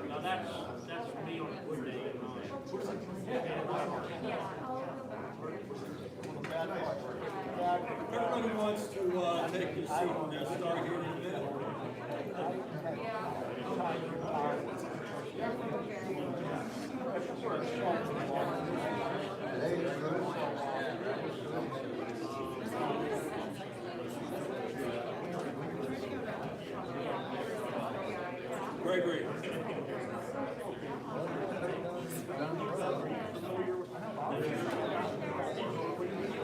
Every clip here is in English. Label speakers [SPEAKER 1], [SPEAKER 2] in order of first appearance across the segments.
[SPEAKER 1] Now that's for me on a good day.
[SPEAKER 2] Everybody wants to take their seat. We're going to start here in a minute. Gregory.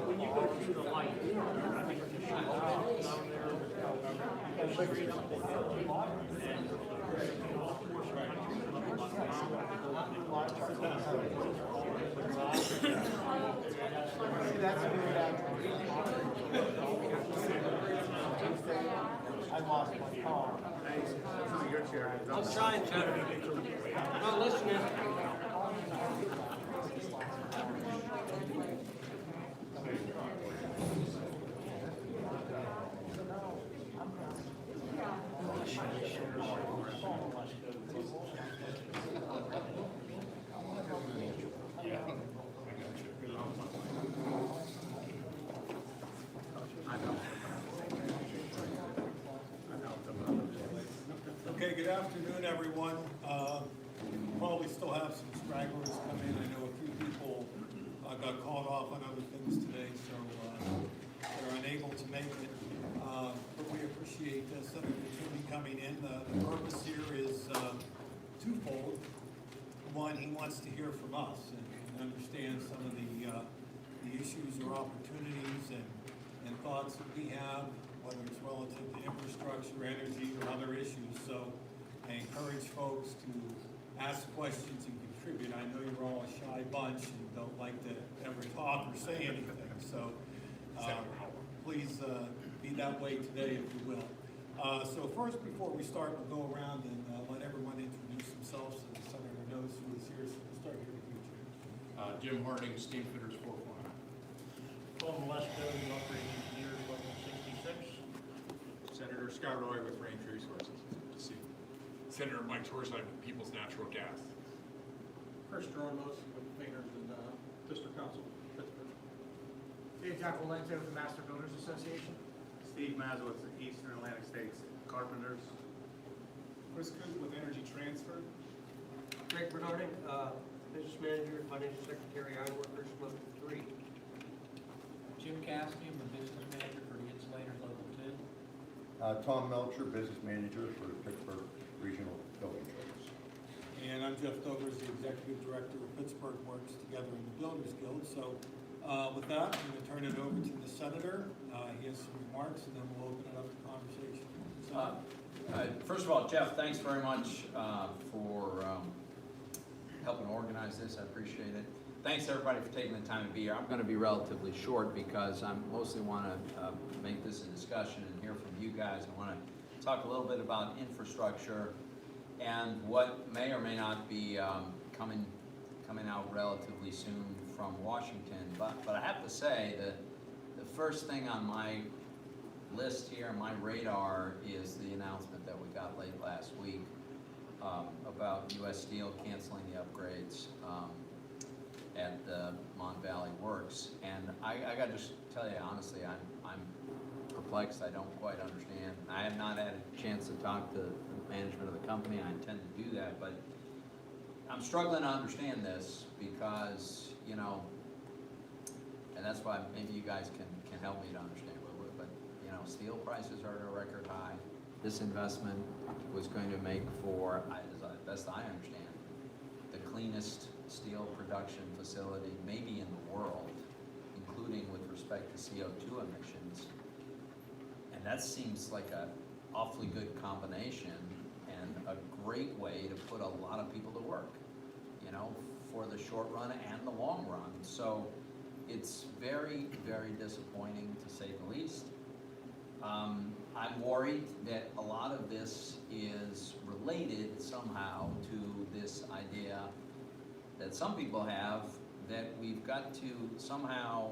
[SPEAKER 1] When you go through the light, I think the shoot down there, straight up the hill, and
[SPEAKER 3] I lost my car.
[SPEAKER 1] I'm trying to. I'm not listening.
[SPEAKER 2] Okay, good afternoon, everyone. Probably still have some stragglers come in. I know a few people got called off on other things today, so they're unable to make it. But we appreciate Senator Toomey coming in. The purpose here is twofold. One, he wants to hear from us and understand some of the issues or opportunities and thoughts that we have, whether it's relative to infrastructure, energy, or other issues. So I encourage folks to ask questions and contribute. I know you're all a shy bunch and don't like to ever talk or say anything. So please be that way today, if you will. So first, before we start, we'll go around and let everyone introduce themselves so the senator knows who is here. So we'll start here with you, Jim.
[SPEAKER 4] Jim Harding, Steam Fitters 449.
[SPEAKER 1] Paul Molesco, the operating engineer, level 66.
[SPEAKER 4] Senator Scott Roy with Range Resources. Good to see you.
[SPEAKER 5] Senator Mike Torsheim with People's Natural Gas.
[SPEAKER 3] Chris Jormos with Painters and District Council, Pittsburgh.
[SPEAKER 6] Jack Valente with the Master Builders Association.
[SPEAKER 7] Steve Mazowitz with Eastern Atlantic States Carpenters.
[SPEAKER 3] Chris Coons with Energy Transfer.
[SPEAKER 6] Greg Bernarding, Business Manager, Financial Secretary, Ironworkers, Level 3.
[SPEAKER 8] Jim Cassidy, I'm the Business Manager for the Insulators Level 2.
[SPEAKER 9] Tom Melcher, Business Manager for the Pittsburgh Regional Building Trades.
[SPEAKER 2] And I'm Jeff Dovers, the Executive Director of Pittsburgh Works Together in the Builders Guild. So with that, I'm going to turn it over to the Senator. He has some remarks, and then we'll open it up to conversation.
[SPEAKER 8] First of all, Jeff, thanks very much for helping organize this. I appreciate it. Thanks everybody for taking the time to be here. I'm going to be relatively short because I mostly want to make this a discussion and hear from you guys. I want to talk a little bit about infrastructure and what may or may not be coming out relatively soon from Washington. But I have to say that the first thing on my list here, my radar, is the announcement that we got late last week about U.S. Steel canceling the upgrades at the Mon Valley Works. And I gotta just tell you, honestly, I'm perplexed. I don't quite understand. I have not had a chance to talk to the management of the company. I intend to do that, but I'm struggling to understand this because, you know, and that's why maybe you guys can help me to understand a little bit, but, you know, steel prices are at a record high. This investment was going to make for, as best I understand, the cleanest steel production facility maybe in the world, including with respect to CO2 emissions. And that seems like an awfully good combination and a great way to put a lot of people to work, you know, for the short run and the long run. So it's very, very disappointing to say the least. I'm worried that a lot of this is related somehow to this idea that some people have that we've got to somehow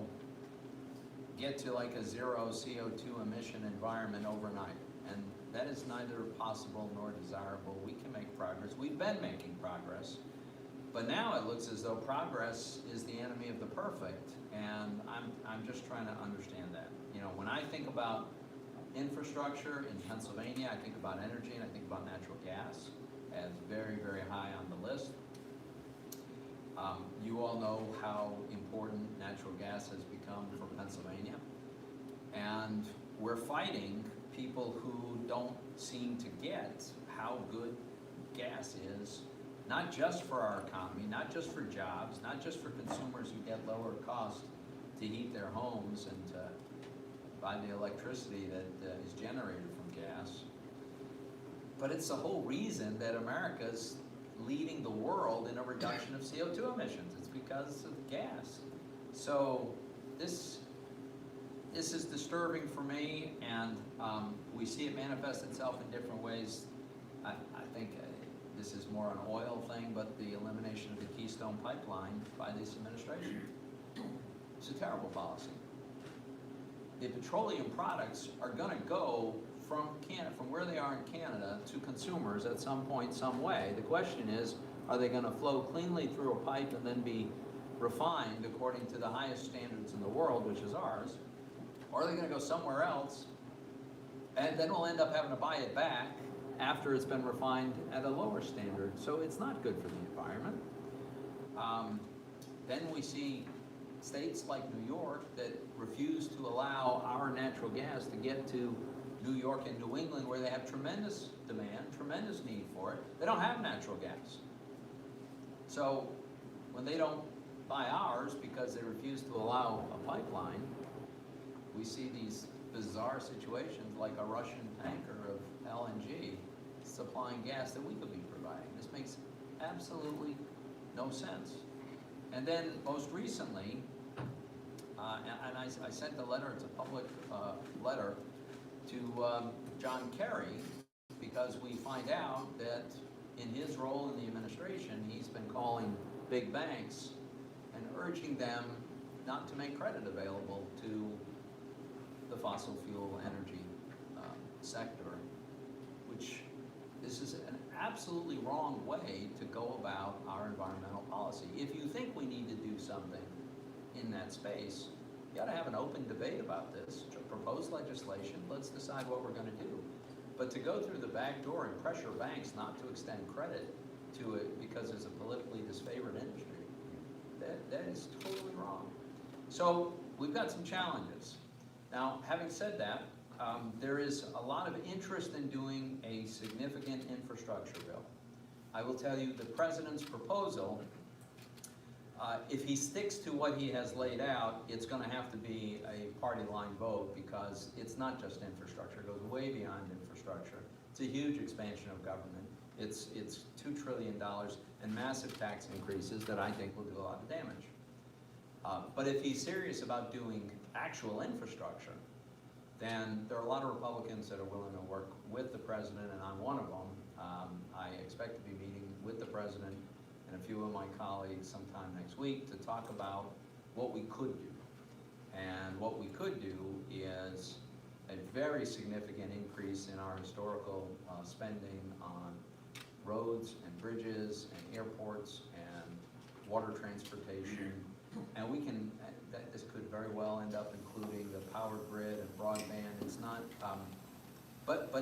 [SPEAKER 8] get to like a zero CO2 emission environment overnight. And that is neither possible nor desirable. We can make progress. We've been making progress. But now it looks as though progress is the enemy of the perfect. And I'm just trying to understand that. You know, when I think about infrastructure in Pennsylvania, I think about energy and I think about natural gas as very, very high on the list. You all know how important natural gas has become for Pennsylvania. And we're fighting people who don't seem to get how good gas is, not just for our economy, not just for jobs, not just for consumers who get lower cost to heat their homes and to buy the electricity that is generated from gas, but it's the whole reason that America's leading the world in a reduction of CO2 emissions. It's because of gas. So this is disturbing for me, and we see it manifest itself in different ways. I think this is more an oil thing, but the elimination of the Keystone Pipeline by this administration. It's a terrible policy. The petroleum products are going to go from Canada, from where they are in Canada, to consumers at some point, some way. The question is, are they going to flow cleanly through a pipe and then be refined according to the highest standards in the world, which is ours, or are they going to go somewhere else, and then we'll end up having to buy it back after it's been refined at a lower standard? So it's not good for the environment. Then we see states like New York that refuse to allow our natural gas to get to New York and New England, where they have tremendous demand, tremendous need for it. They don't have natural gas. So when they don't buy ours because they refuse to allow a pipeline, we see these bizarre situations like a Russian tanker of LNG supplying gas that we could be providing. This makes absolutely no sense. And then most recently, and I sent a letter, it's a public letter, to John Kerry, because we find out that in his role in the administration, he's been calling big banks and urging them not to make credit available to the fossil fuel energy sector, which this is an absolutely wrong way to go about our environmental policy. If you think we need to do something in that space, you ought to have an open debate about this, propose legislation, let's decide what we're going to do. But to go through the back door and pressure banks not to extend credit to it because it's a politically disfavored industry, that is totally wrong. So we've got some challenges. Now, having said that, there is a lot of interest in doing a significant infrastructure bill. I will tell you the president's proposal, if he sticks to what he has laid out, it's going to have to be a party line vote, because it's not just infrastructure. It goes way beyond infrastructure. It's a huge expansion of government. It's $2 trillion and massive tax increases that I think will do a lot of damage. But if he's serious about doing actual infrastructure, then there are a lot of Republicans that are willing to work with the president, and I'm one of them. I expect to be meeting with the president and a few of my colleagues sometime next week to talk about what we could do. And what we could do is a very significant increase in our historical spending on roads and bridges and airports and water transportation. And we can, this could very well end up including the power grid and broadband. It's not, but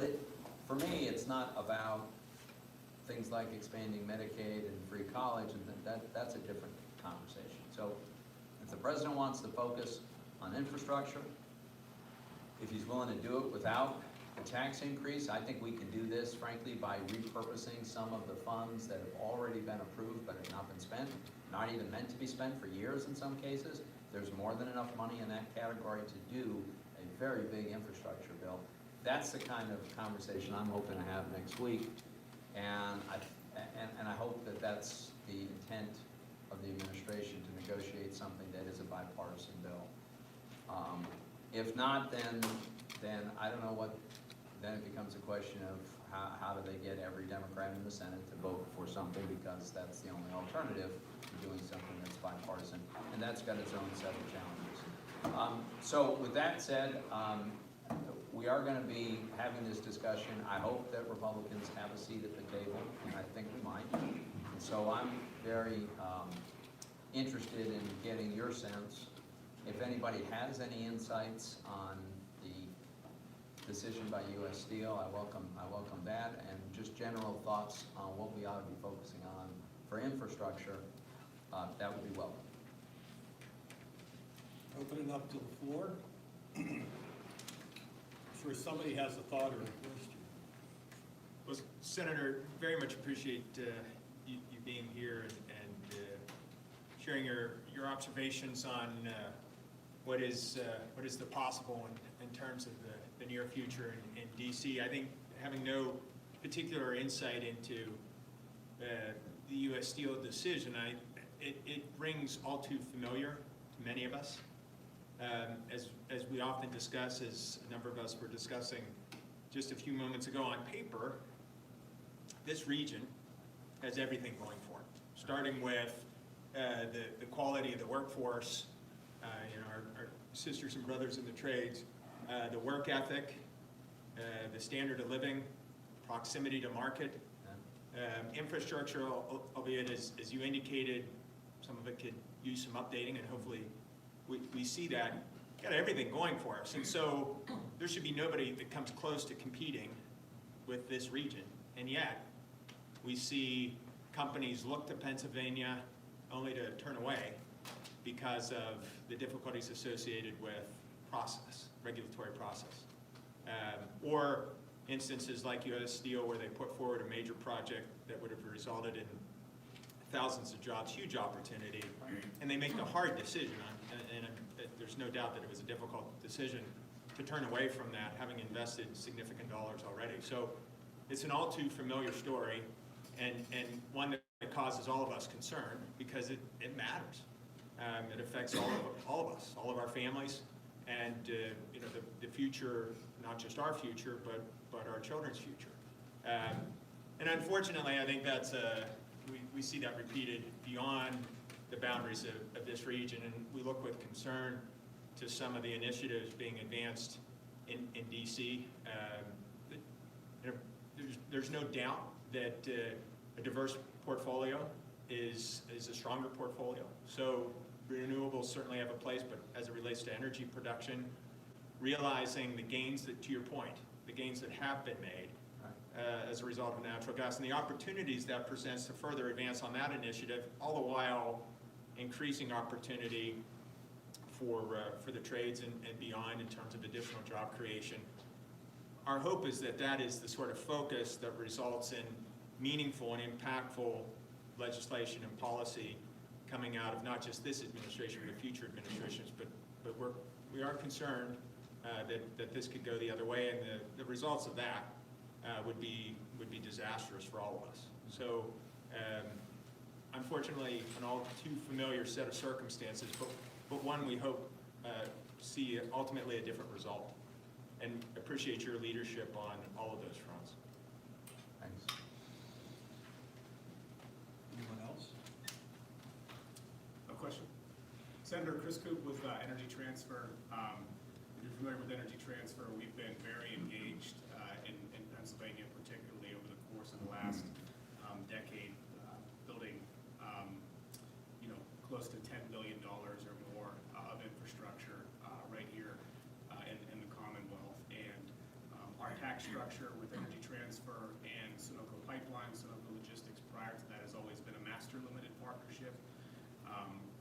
[SPEAKER 8] for me, it's not about things like expanding Medicaid and free college, and that's a different conversation. So if the president wants to focus on infrastructure, if he's willing to do it without a tax increase, I think we can do this, frankly, by repurposing some of the funds that have already been approved but have not been spent, not even meant to be spent for years in some cases. There's more than enough money in that category to do a very big infrastructure bill. That's the kind of conversation I'm hoping to have next week. And I hope that that's the intent of the administration, to negotiate something that is a bipartisan bill. If not, then I don't know what, then it becomes a question of how do they get every Democrat in the Senate to vote for something, because that's the only alternative to doing something that's bipartisan, and that's got its own set of challenges. So with that said, we are going to be having this discussion. I hope that Republicans have a seat at the table, and I think we might. And so I'm very interested in getting your sense. If anybody has any insights on the decision by U.S. Steel, I welcome that, and just general thoughts on what we ought to be focusing on for infrastructure, that would be welcome.
[SPEAKER 2] Open it up to the floor. I'm sure somebody has a thought or a question.
[SPEAKER 4] Well, Senator, very much appreciate you being here and sharing your observations on what is the possible in terms of the near future in D.C. I think having no particular insight into the U.S. Steel decision, it rings all too familiar to many of us. As we often discuss, as a number of us were discussing just a few moments ago, on paper, this region has everything going for it, starting with the quality of the workforce, our sisters and brothers in the trades, the work ethic, the standard of living, proximity to market, infrastructure, albeit as you indicated, some of it could use some updating, and hopefully we see that. Got everything going for us, and so there should be nobody that comes close to competing with this region. And yet, we see companies look to Pennsylvania only to turn away because of the difficulties associated with regulatory process. Or instances like U.S. Steel, where they put forward a major project that would have resulted in thousands of jobs, huge opportunity, and they make the hard decision, and there's no doubt that it was a difficult decision to turn away from that, having invested significant dollars already. So it's an all too familiar story, and one that causes all of us concern, because it matters. It affects all of us, all of our families, and the future, not just our future, but our children's future. And unfortunately, I think that's we see that repeated beyond the boundaries of this region, and we look with concern to some of the initiatives being advanced in D.C. There's no doubt that a diverse portfolio is a stronger portfolio. So renewables certainly have a place, but as it relates to energy production, realizing the gains that, to your point, the gains that have been made as a result of natural gas, and the opportunities that presents to further advance on that initiative, all the while increasing opportunity for the trades and beyond in terms of additional job creation. Our hope is that that is the sort of focus that results in meaningful and impactful legislation and policy coming out of not just this administration, but future administrations. But we are concerned that this could go the other way, and the results of that would be disastrous for all of us. So unfortunately, an all too familiar set of circumstances, but one we hope see ultimately a different result, and appreciate your leadership on all of those fronts.
[SPEAKER 8] Thanks.
[SPEAKER 2] Anyone else?
[SPEAKER 10] A question. Senator Chris Coop with Energy Transfer. If you're familiar with Energy Transfer, we've been very engaged in Pennsylvania, particularly over the course of the last pipeline, some of the logistics prior to that has always been a master limited partnership.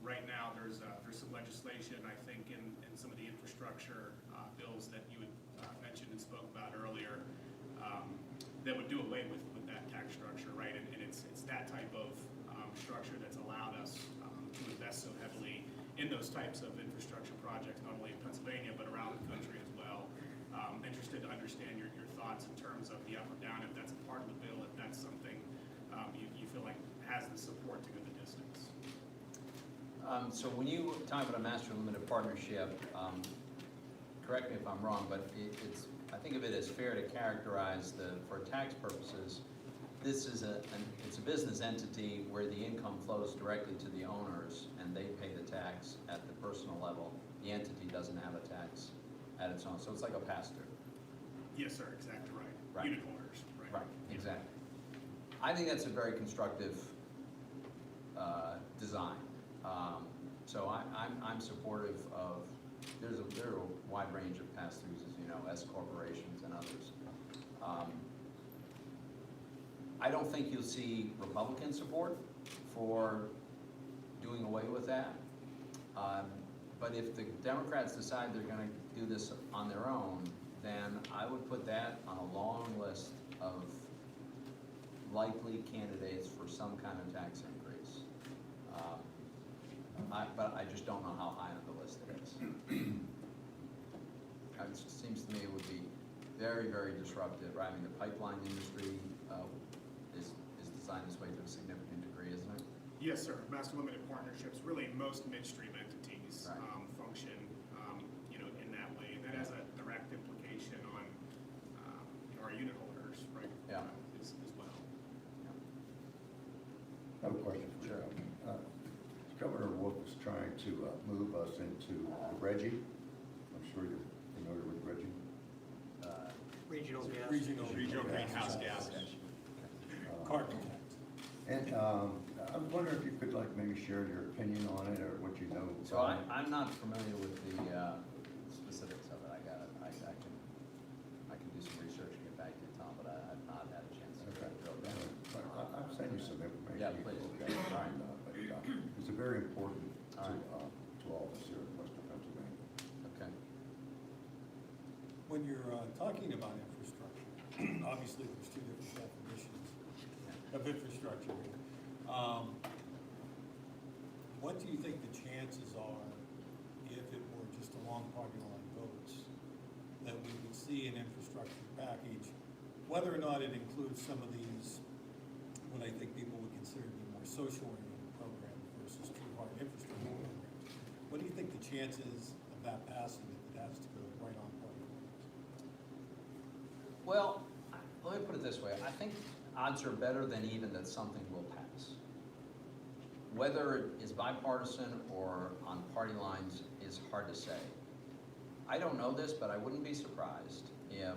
[SPEAKER 10] Right now, there's some legislation, I think, in some of the infrastructure bills that you had mentioned and spoke about earlier, that would do away with that tax structure, right? And it's that type of structure that's allowed us to invest so heavily in those types of infrastructure projects, not only in Pennsylvania, but around the country as well. Interested to understand your thoughts in terms of the up or down, if that's a part of the bill, if that's something you feel like has the support to go the distance.
[SPEAKER 8] So when you talk about a master limited partnership, correct me if I'm wrong, but I think of it as fair to characterize for tax purposes, this is it's a business entity where the income flows directly to the owners and they pay the tax at the personal level. The entity doesn't have a tax at its own, so it's like a pass-through.
[SPEAKER 10] Yes, sir, exactly right.
[SPEAKER 8] Right.
[SPEAKER 10] Unit holders, right?
[SPEAKER 8] Right, exactly. I think that's a very constructive design. So I'm supportive of, there are a wide range of pass-throughs, as you know, S corporations and others. I don't think you'll see Republican support for doing away with that. But if the Democrats decide they're gonna do this on their own, then I would put that on a long list of likely candidates for some kind of tax increase. But I just don't know how high on the list it is. It seems to me it would be very, very disruptive, right? I mean, the pipeline industry is designed this way to a significant degree, isn't it?
[SPEAKER 10] Yes, sir. Master limited partnerships, really most midstream entities
[SPEAKER 8] Right.
[SPEAKER 10] function, in that way, and that has a direct implication on our unit holders, right?
[SPEAKER 8] Yeah.
[SPEAKER 10] As well.
[SPEAKER 9] I have a question for you.
[SPEAKER 8] Sure.
[SPEAKER 9] Governor Wolf is trying to move us into Reggie. I'm sure you're familiar with Reggie.
[SPEAKER 6] Regional gas.
[SPEAKER 2] Regional
[SPEAKER 4] greenhouse gas.
[SPEAKER 2] carbon tax.
[SPEAKER 9] And I was wondering if you could maybe share your opinion on it or what you know.
[SPEAKER 8] So I'm not familiar with the specifics of it. I can do some research and get back to you, Tom, but I've not had a chance to
[SPEAKER 9] Okay.
[SPEAKER 8] drill down.
[SPEAKER 9] I'll send you some information.
[SPEAKER 8] Yeah,
[SPEAKER 9] You can
[SPEAKER 8] please.
[SPEAKER 9] look at it.
[SPEAKER 8] All right.
[SPEAKER 9] But it's very important
[SPEAKER 8] All right.
[SPEAKER 9] to all of us here in Western Pennsylvania.
[SPEAKER 8] Okay.
[SPEAKER 2] When you're talking about infrastructure, obviously there's two different definitions of infrastructure. What do you think the chances are, if it were just along party line votes, that we would see an infrastructure package, whether or not it includes some of these, what I think people would consider to be more social-oriented programs versus true hard infrastructure programs? What do you think the chances of that passing if it has to go right on party lines?
[SPEAKER 8] Well, let me put it this way. I think odds are better than even that something will pass. Whether it is bipartisan or on party lines is hard to say. I don't know this, but I wouldn't be surprised if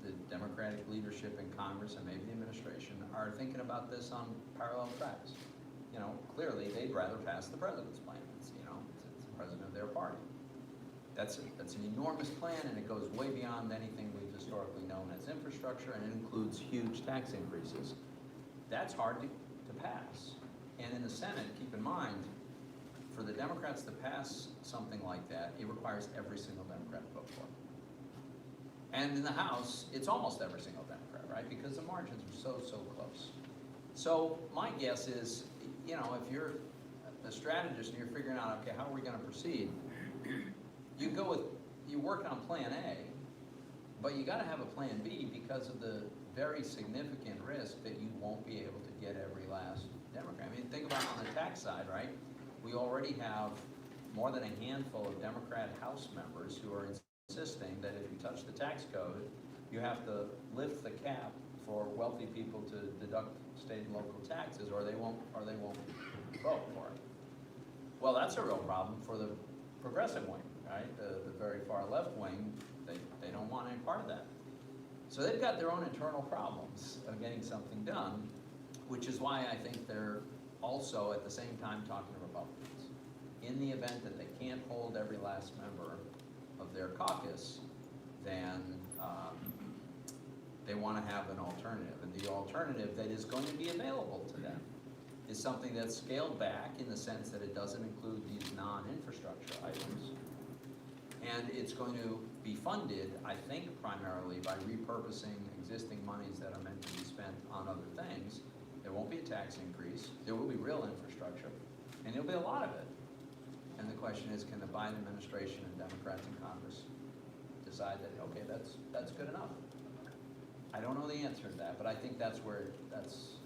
[SPEAKER 8] the Democratic leadership in Congress and maybe the administration are thinking about this on parallel tracks. Clearly they'd rather pass the president's plan. It's the president of their party. That's an enormous plan, and it goes way beyond anything we've historically known as infrastructure, and it includes huge tax increases. That's hard to pass. And in the Senate, keep in mind, for the Democrats to pass something like that, it requires every single Democrat to vote for it. And in the House, it's almost every single Democrat, right? Because the margins are so close. So my guess is, if you're a strategist and you're figuring out, okay, how are we going to proceed? You work on plan A, but you got to have a plan B because of the very significant risk that you won't be able to get every last Democrat. I mean, think about on the tax side, right? We already have more than a handful of Democrat House members who are insisting that if you touch the tax code, you have to lift the cap for wealthy people to deduct state and local taxes, or they won't vote for it. Well, that's a real problem for the progressive wing, right? The very far left wing, they don't want any part of that. So they've got their own internal problems of getting something done, which is why I think they're also at the same time talking to Republicans. In the event that they can't hold every last member of their caucus, then they want to have an alternative. And the alternative that is going to be available to them is something that's scaled back in the sense that it doesn't include these non-infrastructure items. And it's going to be funded, I think, primarily by repurposing existing monies that are meant to be spent on other things. There won't be a tax increase, there will be real infrastructure, and there'll be a lot of it. And the question is, can the Biden administration and Democrats in Congress decide that, okay, that's good enough? I don't know the answer to that, but I think that's what's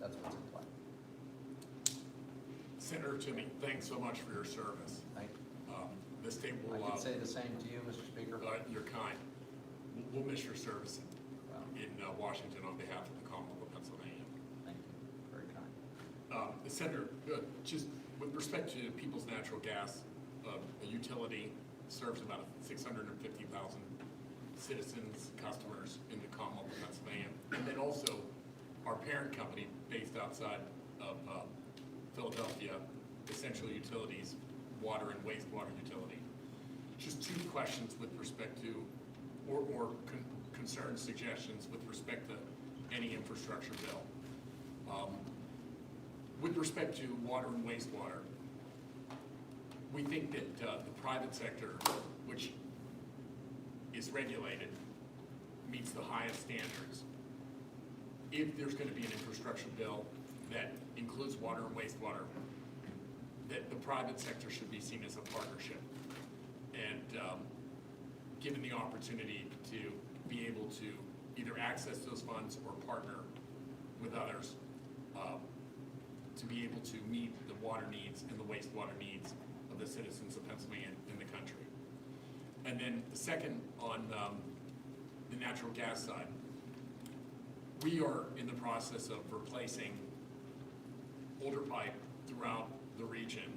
[SPEAKER 8] in play.
[SPEAKER 5] Senator Toomey, thanks so much for your service.
[SPEAKER 8] Thank you.
[SPEAKER 5] This state
[SPEAKER 8] I
[SPEAKER 5] will,
[SPEAKER 8] can say the same to you, Mr. Speaker.
[SPEAKER 5] you're kind. We'll miss your service
[SPEAKER 8] Well,
[SPEAKER 5] in Washington on behalf of the Commonwealth of Pennsylvania.
[SPEAKER 8] thank you, very kind.
[SPEAKER 5] Senator, just with respect to People's Natural Gas, a utility serves about 650,000 citizens, customers in the Commonwealth of Pennsylvania. And then also our parent company based outside of Philadelphia, Essential Utilities, water and wastewater utility. Just two questions with respect to, or concerns, suggestions with respect to any infrastructure bill. With respect to water and wastewater, we think that the private sector, which is regulated, meets the highest standards. If there's going to be an infrastructure bill that includes water and wastewater, that the private sector should be seen as a partnership and given the opportunity to be able to either access those funds or partner with others to be able to meet the water needs and the wastewater needs of the citizens of Pennsylvania and the country. And then the second, on the natural gas side, we are in the process of replacing older pipe throughout the region,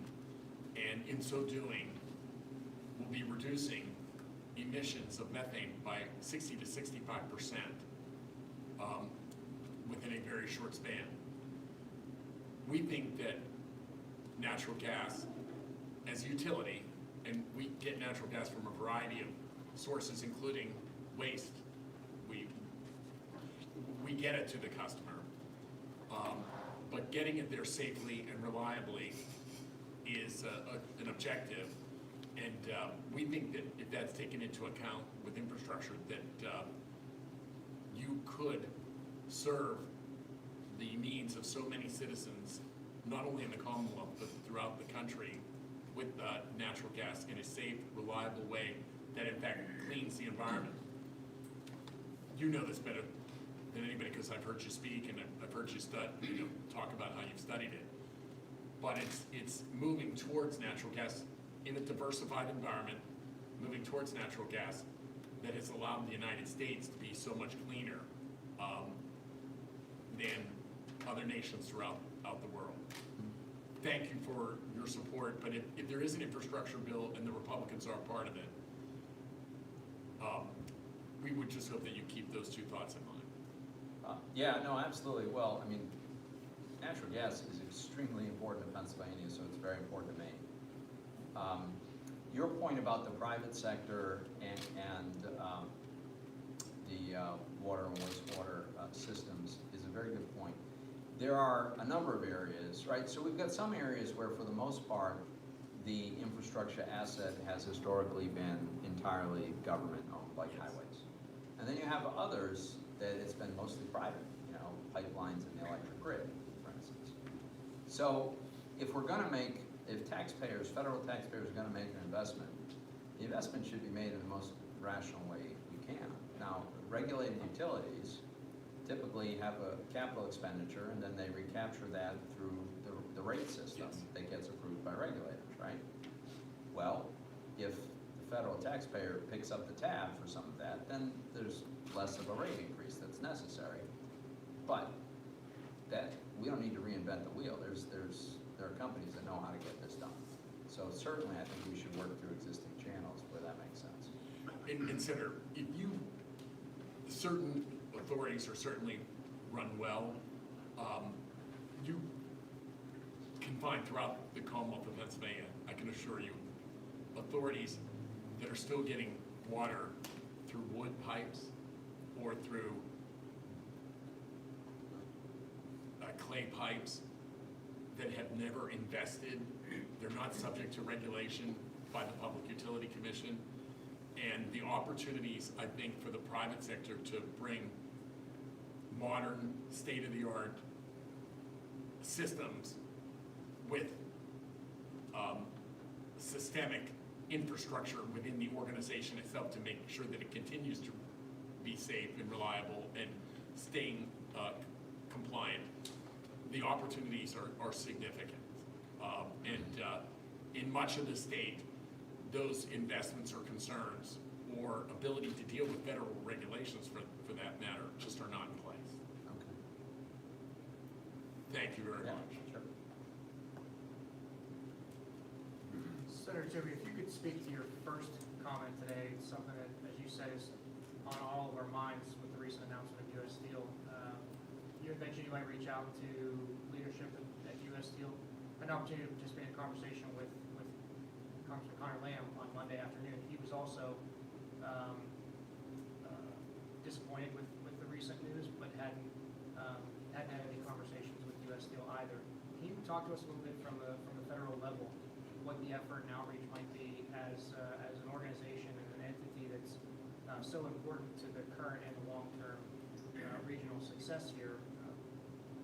[SPEAKER 5] and in so doing, we'll be reducing emissions of methane by 60 to 65% within a very short span. We think that natural gas as a utility, and we get natural gas from a variety of sources, including waste. We get it to the customer, but getting it there safely and reliably is an objective. And we think that if that's taken into account with infrastructure, that you could serve the needs of so many citizens, not only in the Commonwealth, but throughout the country, with natural gas in a safe, reliable way that in fact cleans the environment. You know this better than anybody because I've heard you speak and I've heard you talk about how you've studied it. But it's moving towards natural gas in a diversified environment, moving towards natural gas that has allowed the United States to be so much cleaner than other nations throughout the world. Thank you for your support, but if there is an infrastructure bill and the Republicans are part of it, we would just hope that you keep those two thoughts in mind.
[SPEAKER 8] Yeah, no, absolutely. Well, I mean, natural gas is extremely important to Pennsylvania, so it's very important to me. Your point about the private sector and the water and wastewater systems is a very good point. There are a number of areas, right? So we've got some areas where, for the most part, the infrastructure asset has historically been entirely government-owned, like highways. And then you have others that it's been mostly private, pipelines and the electric grid, for instance. So if we're going to make, if taxpayers, federal taxpayers are going to make an investment, the investment should be made in the most rational way you can. Now, regulated utilities typically have a capital expenditure and then they recapture that through the rate system that gets approved by regulators, right? Well, if the federal taxpayer picks up the tab for some of that, then there's less of a rate increase that's necessary. But that we don't need to reinvent the wheel. There are companies that know how to get this done. So certainly I think we should work through existing channels where that makes sense.
[SPEAKER 5] And Senator, if certain authorities are certainly run well, you can find throughout the Commonwealth of Pennsylvania, I can assure you, authorities that are still getting water through wood pipes or through clay pipes that have never invested. They're not subject to regulation by the Public Utility Commission. And the opportunities, I think, for the private sector to bring modern, state-of-the-art systems with systemic infrastructure within the organization itself to make sure that it continues to be safe and reliable and staying compliant. The opportunities are significant. In much of the state, those investments or concerns or ability to deal with federal regulations for that matter just are not in place.
[SPEAKER 8] Okay.
[SPEAKER 5] Thank you very
[SPEAKER 8] Yeah,
[SPEAKER 5] much.
[SPEAKER 8] sure.
[SPEAKER 1] Senator Toomey, if you could speak to your first comment today, it's something that, as you said, is on all of our minds with the recent announcement of U.S. Steel. You had mentioned you might reach out to leadership at U.S. Steel. An opportunity to participate in a conversation with Congressman Connor Lamb on Monday afternoon. He was also disappointed with the recent news, but hadn't had any conversations with U.S. Steel either. Can you talk to us a little bit from the federal level, what the effort and outreach might be as an organization and an entity that's so important to the current and the long-term regional success here?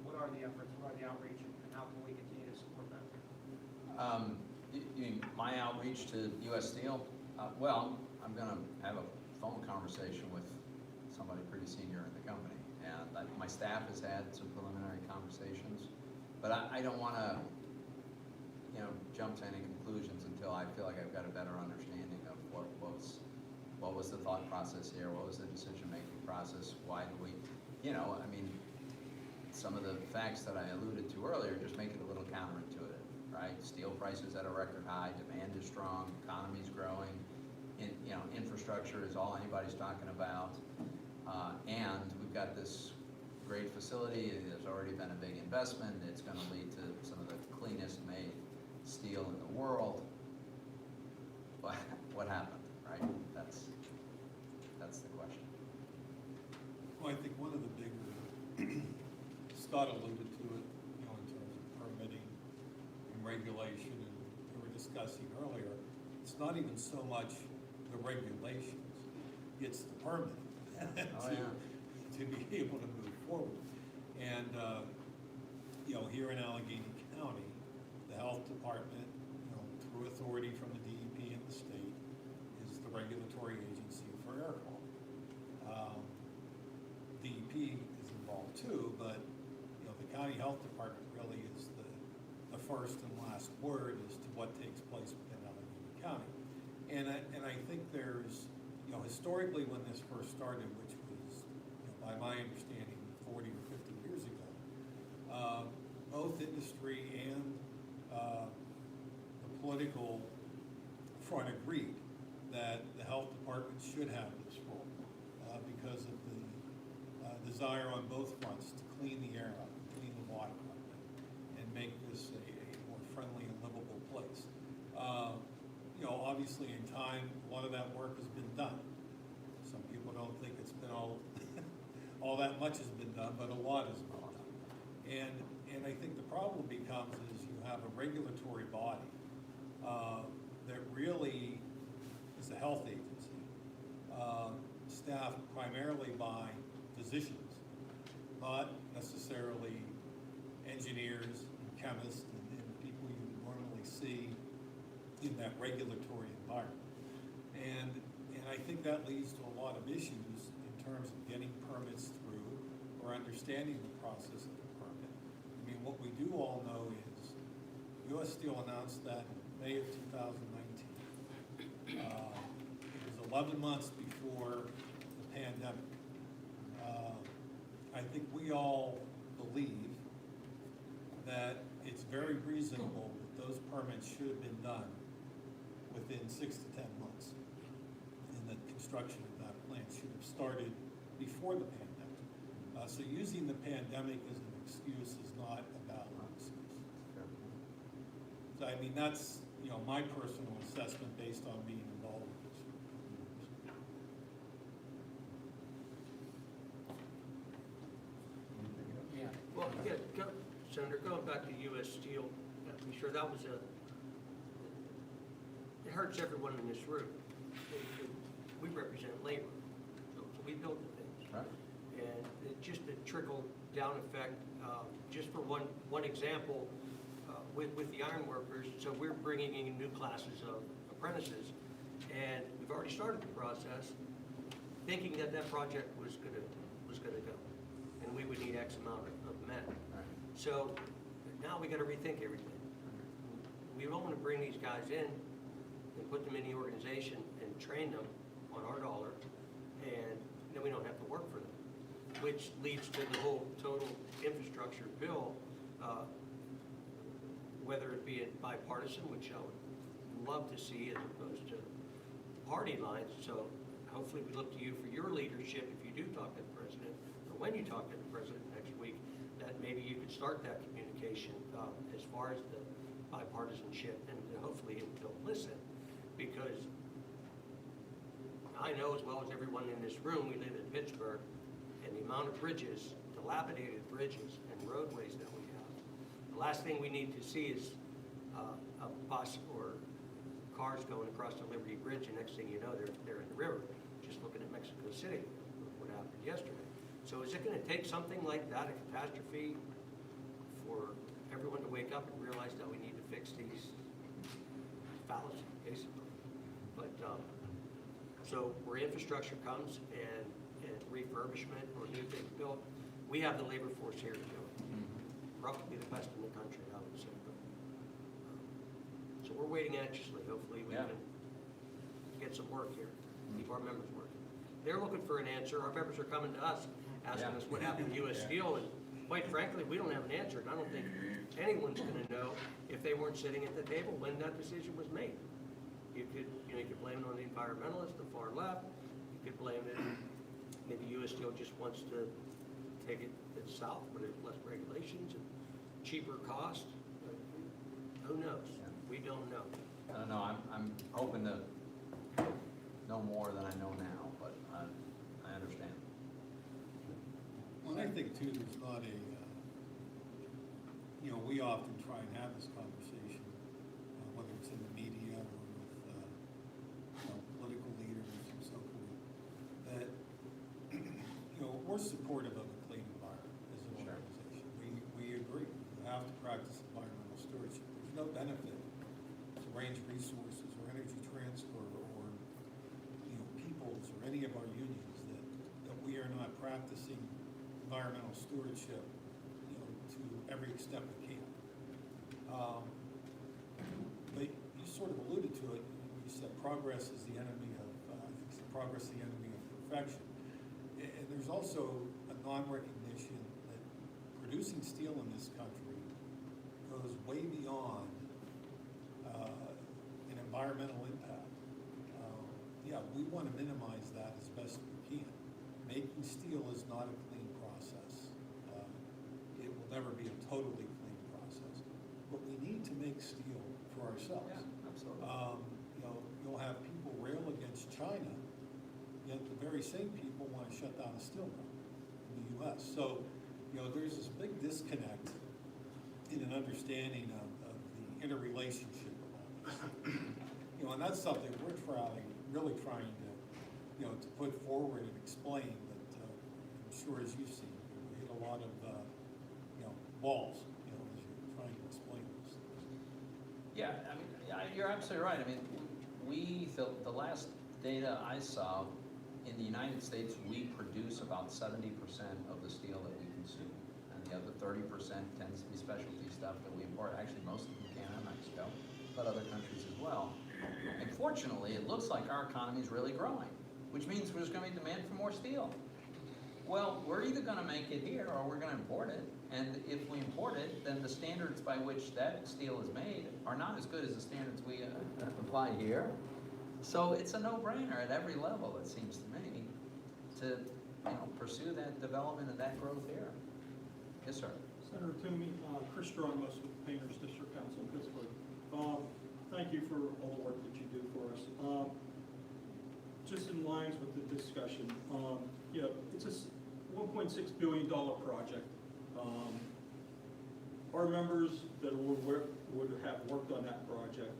[SPEAKER 1] What are the efforts, what are the outreach, and how can we continue to support that?
[SPEAKER 8] My outreach to U.S. Steel, well, I'm going to have a phone conversation with somebody pretty senior in the company, and my staff has had some preliminary conversations, but I don't want to, jump to any conclusions until I feel like I've got a better understanding of what was the thought process here, what was the decision-making process, why do we, some of the facts that I alluded to earlier just make it a little counterintuitive, right? Steel prices at a record high, demand is strong, economy's growing, infrastructure is all anybody's talking about, and we've got this great facility. There's already been a big investment. It's going to lead to some of the cleanest made steel in the world. But what happened, right? That's the question.
[SPEAKER 2] Well, I think one of the bigger, Scott alluded to it, in terms of permitting and regulation, and we were discussing earlier, it's not even so much the regulations, it's the permitting to be able to move forward. And, here in Allegheny County, the health department, through authority from the DEP and the state, is the regulatory agency for air quality. DEP is involved too, but the county health department really is the first and last word as to what takes place within Allegheny County. And I think there's, historically when this first started, which was, by my understanding, 40 or 50 years ago, both industry and the political front agreed that the health department should have this role because of the desire on both fronts to clean the air up, clean the water up, and make this a more friendly and livable place. Obviously in time, a lot of that work has been done. Some people don't think it's been all that much has been done, but a lot has been done. And I think the problem becomes is you have a regulatory body that really is a health agency, staffed primarily by physicians, not necessarily engineers and chemists and people you would normally see in that regulatory environment. And I think that leads to a lot of issues in terms of getting permits through or understanding the process of the permit. I mean, what we do all know is U.S. Steel announced that in May of 2019. It was 11 months before the pandemic. I think we all believe that it's very reasonable that those permits should have been done within 6 to 10 months. And the construction of that plant should have started before the pandemic. So using the pandemic as an excuse is not a valid excuse. So I mean, that's, my personal assessment based on being involved with this.
[SPEAKER 6] Well, yeah, Senator, going back to U.S. Steel, I'm sure that was it hurts everyone in this room. We represent labor, so we build the things.
[SPEAKER 8] Right.
[SPEAKER 6] And it just a trickle down effect, just for one example, with the iron workers, so we're bringing in new classes of apprentices, and we've already started the process, thinking that that project was gonna go, and we would need X amount of men.
[SPEAKER 8] Right.
[SPEAKER 6] So now we gotta rethink everything. We don't wanna bring these guys in and put them in the organization and train them on our dollar, and then we don't have to work for them, which leads to the whole total infrastructure bill, whether it be bipartisan, which I would love to see as opposed to party lines. So hopefully we look to you for your leadership if you do talk to the president, or when you talk to the president next week, that maybe you could start that communication as far as the bipartisanship, and hopefully he'll listen, because I know as well as everyone in this room, we live in Pittsburgh, and the amount of bridges, dilapidated bridges and roadways that we have. The last thing we need to see is a bus or cars going across the Liberty Bridge, and next thing you know, they're in the river. Just looking at Mexico City, what happened yesterday. So is it gonna take something like that, a catastrophe, for everyone to wake up and realize that we need to fix these fallacies, basically? But, so where infrastructure comes and refurbishment or new things built, we have the labor force here to do it. Probably the best in the country, I would say. But, so we're waiting anxiously. Hopefully we can get some work here, keep our members working. They're looking for an answer. Our members are coming to us, asking us what happened to U.S. Steel, and quite frankly, we don't have an answer. And I don't think anyone's going to know if they weren't sitting at the table when that decision was made. You could blame it on the environmentalists, the far left. You could blame it, maybe U.S. Steel just wants to take it south, but there's less regulations and cheaper cost. Who knows? We don't know.
[SPEAKER 8] I don't know, I'm hoping to know more than I know now, but I understand.
[SPEAKER 2] Well, I think too, there's not a, we often try and have this conversation, whether it's in the media or with, political leaders and so forth, that, we're supportive of a clean environment as an organization. We agree. We have to practice environmental stewardship. There's no benefit to range resources or energy transfer or, peoples or any of our unions that we are not practicing environmental stewardship, to every step we can. But you sort of alluded to it. You said progress is the enemy of, progress is the enemy of perfection. And there's also a non-recognition that producing steel in this country goes way beyond an environmental impact. We want to minimize that as best we can. Making steel is not a clean process. It will never be a totally clean process. But we need to make steel for ourselves.
[SPEAKER 8] Yeah, absolutely.
[SPEAKER 2] You'll have people rail against China, yet the very same people want to shut down a steel mill in the U.S. So, there's this big disconnect in an understanding of the interrelationship of all this. And that's something we're really trying to put forward and explain, that I'm sure as you've seen, we hit a lot of, walls, as you're trying to explain those things.
[SPEAKER 8] Yeah, you're absolutely right. The last data I saw, in the United States, we produce about 70% of the steel that we consume. And the other 30% tends to be specialty stuff that we import. Actually, most of them Canada, Mexico, but other countries as well. And fortunately, it looks like our economy is really growing, which means there's going to be demand for more steel. Well, we're either going to make it here or we're going to import it. And if we import it, then the standards by which that steel is made are not as good as the standards we apply here. So it's a no-brainer at every level, it seems to me, to pursue that development and that growth here. Yes, sir.
[SPEAKER 3] Senator Toomey, Chris Strongmost with the Painters District Council in Pittsburgh. Thank you for all the work that you do for us. Just in lines with the discussion, it's a $1.6 billion project. our members that would have worked on that project,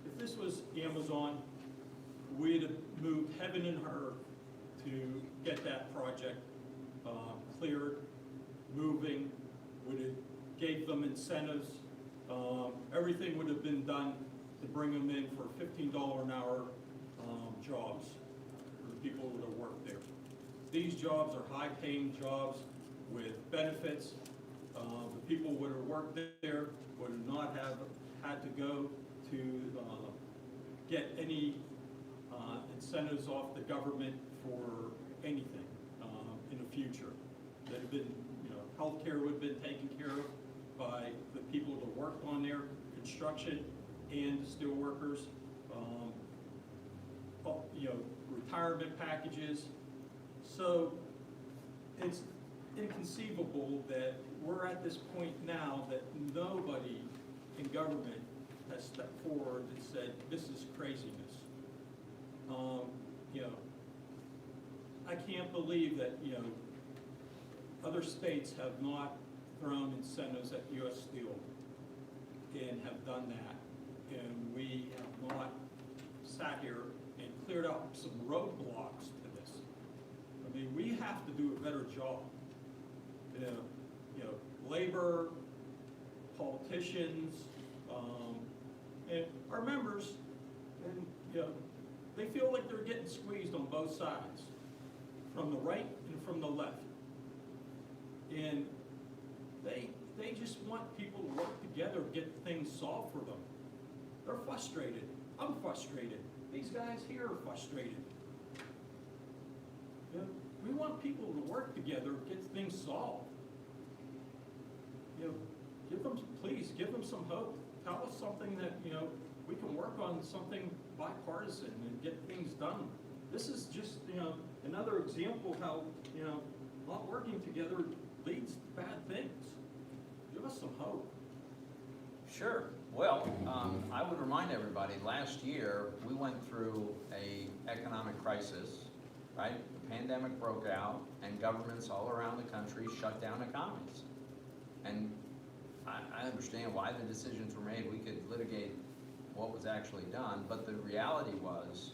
[SPEAKER 3] if this was Amazon, we'd have moved heaven and earth to get that project cleared, moving, would have gave them incentives. Everything would have been done to bring them in for $15 an hour jobs for the people that have worked there. These jobs are high-paying jobs with benefits. The people would have worked there would not have had to go to get any incentives off the government for anything in the future. That have been, healthcare would have been taken care of by the people that worked on their construction and the steel workers. Retirement packages. So it's inconceivable that we're at this point now that nobody in government has stepped forward and said, this is craziness. I can't believe that, other states have not thrown incentives at U.S. Steel and have done that. And we have not sat here and cleared up some roadblocks to this. I mean, we have to do a better job. Labor, politicians, and our members, and they feel like they're getting squeezed on both sides, from the right and from the left. And they just want people to work together and get things solved for them. They're frustrated. I'm frustrated. These guys here are frustrated. We want people to work together and get things solved. Please give them some hope. Tell us something that, we can work on something bipartisan and get things done. This is just, another example of how, not working together leads to bad things. Give us some hope.
[SPEAKER 8] Sure. Well, I would remind everybody, last year, we went through a economic crisis, right? The pandemic broke out, and governments all around the country shut down economies. And I understand why the decisions were made. We could litigate what was actually done, but the reality was,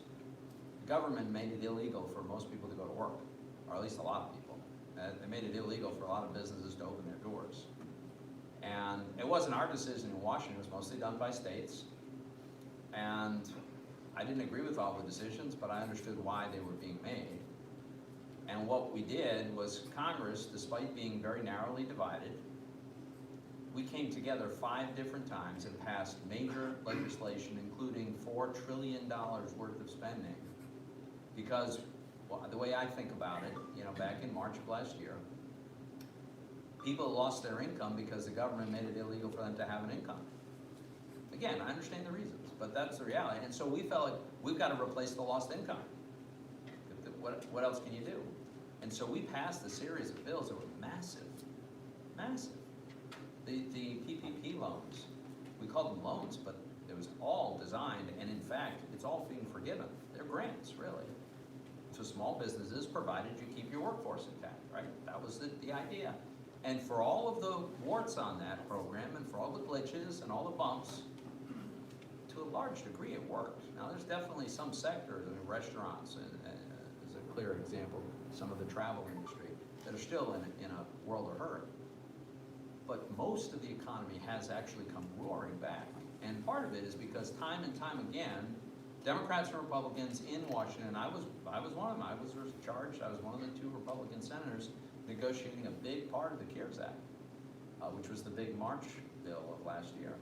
[SPEAKER 8] the government made it illegal for most people to go to work, or at least a lot of people. They made it illegal for a lot of businesses to open their doors. And it wasn't our decision in Washington, it was mostly done by states. And I didn't agree with all the decisions, but I understood why they were being made. And what we did was Congress, despite being very narrowly divided, we came together 5 different times and passed major legislation, including $4 trillion worth of spending. Because, well, the way I think about it, back in March of last year, people lost their income because the government made it illegal for them to have an income. Again, I understand the reasons, but that's the reality. And so we felt like we've got to replace the lost income. What else can you do? And so we passed a series of bills that were massive, massive. The PPP loans, we called them loans, but it was all designed, and in fact, it's all being forgiven. They're grants, really, to small businesses, provided you keep your workforce intact, right? That was the idea. And for all of the warts on that program, and for all the glitches and all the bumps, to a large degree it worked. Now, there's definitely some sectors, restaurants is a clear example, some of the travel industry, that are still in a world of hurt. But most of the economy has actually come roaring back. And part of it is because time and time again, Democrats and Republicans in Washington, I was one of them, I was charged, I was one of the 2 Republican senators negotiating a big part of the CARES Act, which was the big March bill of last year.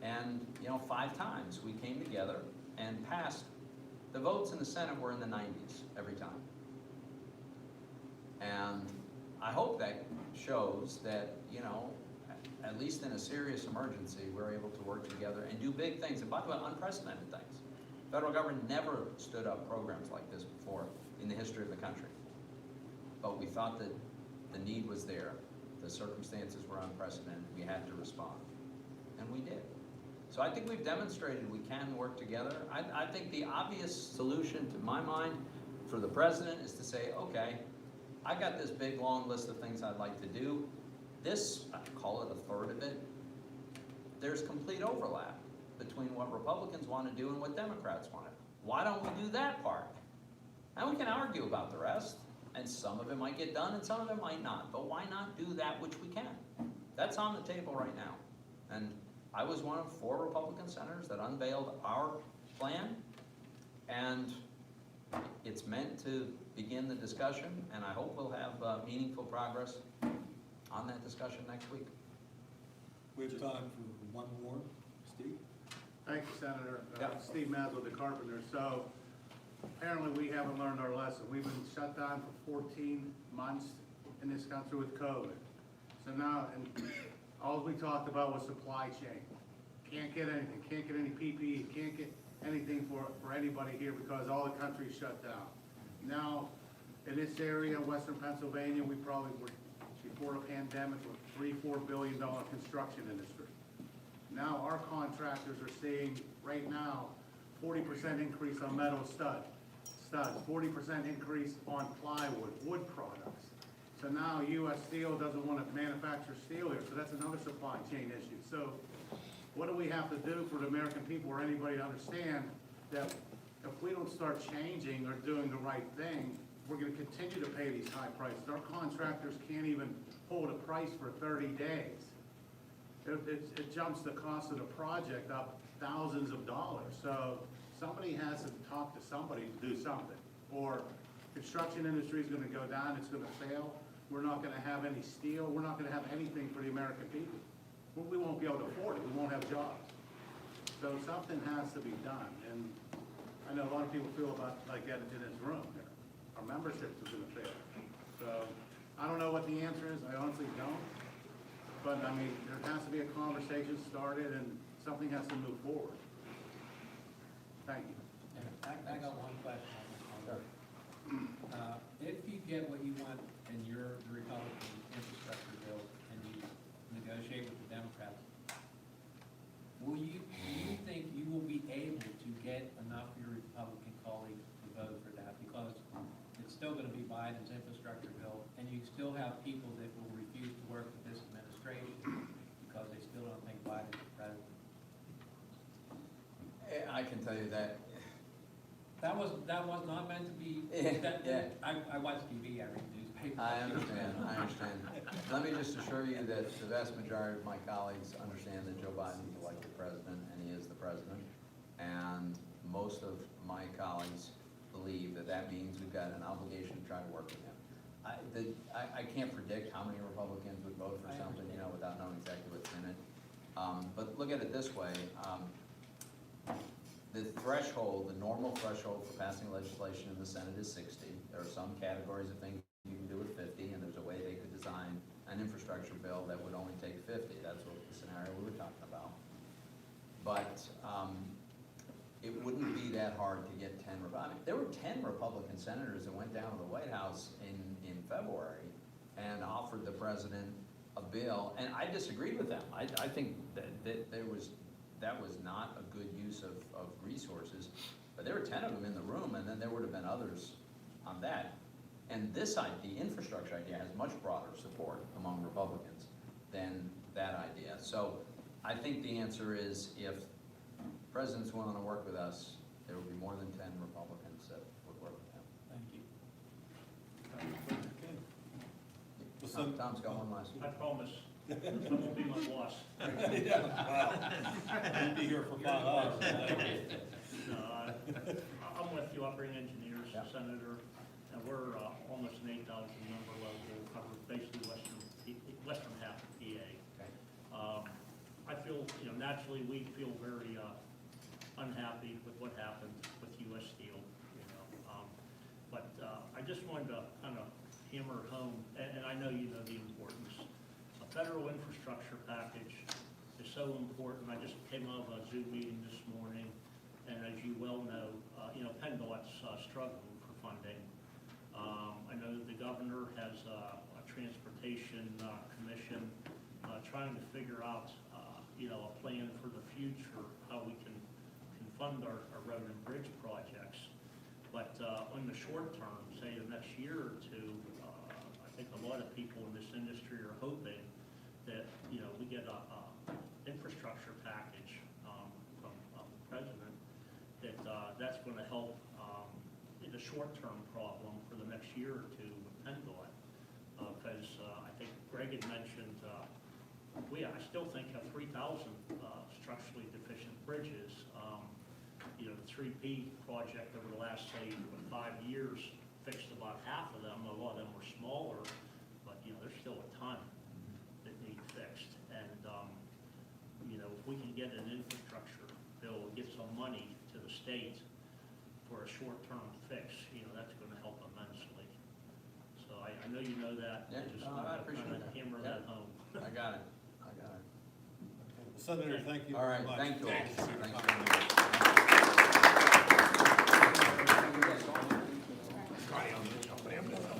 [SPEAKER 8] And, 5 times we came together and passed. The votes in the Senate were in the 90s every time. And I hope that shows that, at least in a serious emergency, we're able to work together and do big things, and by the way, unprecedented things. The federal government never stood up programs like this before in the history of the country. But we thought that the need was there, the circumstances were unprecedented, we had to respond, and we did. So I think we've demonstrated we can work together. I think the obvious solution, to my mind, for the president is to say, okay, I got this big long list of things I'd like to do. This, I call it a third of it, there's complete overlap between what Republicans want to do and what Democrats want to. Why don't we do that part? And we can argue about the rest, and some of it might get done and some of it might not, but why not do that which we can? That's on the table right now. And I was one of 4 Republican senators that unveiled our plan, and it's meant to begin the discussion, and I hope we'll have meaningful progress on that discussion next week.
[SPEAKER 2] We have time for one more. Steve?
[SPEAKER 7] Thank you, Senator.
[SPEAKER 8] Yeah.
[SPEAKER 7] Steve Mazza, the Carpenter. So apparently we haven't learned our lesson. We've been shut down for 14 months in this country with COVID. So now, and all we talked about was supply chain. Can't get anything, can't get any PPE, can't get anything for anybody here because all the country's shut down. Now, in this area, Western Pennsylvania, we probably were, before the pandemic, were $3-4 billion construction industry. Now, our contractors are seeing, right now, 40% increase on metal studs, 40% increase on plywood, wood products. So now U.S. Steel doesn't want to manufacture steel here, so that's another supply chain issue. So what do we have to do for the American people or anybody to understand that if we don't start changing or doing the right thing, we're going to continue to pay these high prices. Our contractors can't even hold a price for 30 days. It jumps the cost of the project up thousands of dollars. So somebody has to talk to somebody to do something. Or construction industry is going to go down, it's going to fail. We're not going to have any steel. We're not going to have anything for the American people. We won't be able to afford it. We won't have jobs. So something has to be done. And I know a lot of people feel about like that in this room here. Our membership is going to fail. So I don't know what the answer is. I honestly don't. But I mean, there has to be a conversation started and something has to move forward. Thank you.
[SPEAKER 11] I got one question on this one. If you get what you want in your Republican infrastructure bill and you negotiate with the Democrats, do you think you will be able to get enough of your Republican colleagues to vote for that? Because it's still going to be Biden's infrastructure bill, and you still have people that will refuse to work with this administration because they still don't think Biden's the president.
[SPEAKER 8] I can tell you that.
[SPEAKER 11] That was not meant to be,
[SPEAKER 8] Yeah.
[SPEAKER 11] I watch TV, I read newspapers.
[SPEAKER 8] I understand. Let me just assure you that the vast majority of my colleagues understand that Joe Biden is elected president, and he is the president. And most of my colleagues believe that that means we've got an obligation to try to work with him. I can't predict how many Republicans would vote for something, without knowing exactly what's in it. But look at it this way. The threshold, the normal threshold for passing legislation in the Senate is 60. There are some categories of things you can do at 50, and there's a way they could design an infrastructure bill that would only take 50. That's what the scenario we were talking about. But it wouldn't be that hard to get 10 Republicans. There were 10 Republican senators that went down to the White House in February and offered the president a bill, and I disagreed with them. I think that that was not a good use of resources, but there were 10 of them in the room, and then there would have been others on that. And this idea, the infrastructure idea, has much broader support among Republicans than that idea. So I think the answer is if president's willing to work with us, there will be more than 10 Republicans that would work with him.
[SPEAKER 11] Thank you.
[SPEAKER 8] Tom's got one last.
[SPEAKER 3] I promise, I won't be my boss.
[SPEAKER 2] Yeah, wow. We'll be here for 5 hours.
[SPEAKER 3] I'm with you, operating engineers,
[SPEAKER 8] Yeah.
[SPEAKER 3] Senator, and we're almost an 8,000 member level, cover basically western half of PA.
[SPEAKER 8] Okay.
[SPEAKER 3] I feel, naturally, we feel very unhappy with what happened with U.S. Steel, but I just wanted to kind of hammer home, and I know you know the importance. A federal infrastructure package is so important. I just came out of a Zoom meeting this morning, and as you well know, PennDOT's struggling for funding. I know that the governor has a transportation commission trying to figure out, a plan for the future, how we can fund our road and bridge projects. But in the short term, say the next year or two, I think a lot of people in this industry are hoping
[SPEAKER 12] get a infrastructure package from the president, that's going to help in the short-term problem for the next year or two with PennDOT. Because I think Greg had mentioned, I still think have 3,000 structurally deficient bridges. The 3P project over the last, say, 5 years fixed about half of them. A lot of them were smaller, but, there's still a ton that need fixed. And, if we can get an infrastructure bill, get some money to the state for a short-term fix, that's going to help immensely. So I know you know that.
[SPEAKER 8] Yeah,
[SPEAKER 12] Just
[SPEAKER 8] no, I
[SPEAKER 12] wanted to
[SPEAKER 8] appreciate
[SPEAKER 12] kinda
[SPEAKER 8] that.
[SPEAKER 12] hammer
[SPEAKER 8] Yeah.
[SPEAKER 12] that home.
[SPEAKER 8] I got it.
[SPEAKER 2] Senator, thank you
[SPEAKER 8] All
[SPEAKER 2] very
[SPEAKER 8] right,
[SPEAKER 2] much.
[SPEAKER 8] thank you all.
[SPEAKER 5] Thank you, sir.
[SPEAKER 8] Thanks very much.
[SPEAKER 5] Scotty, I'm jumping in.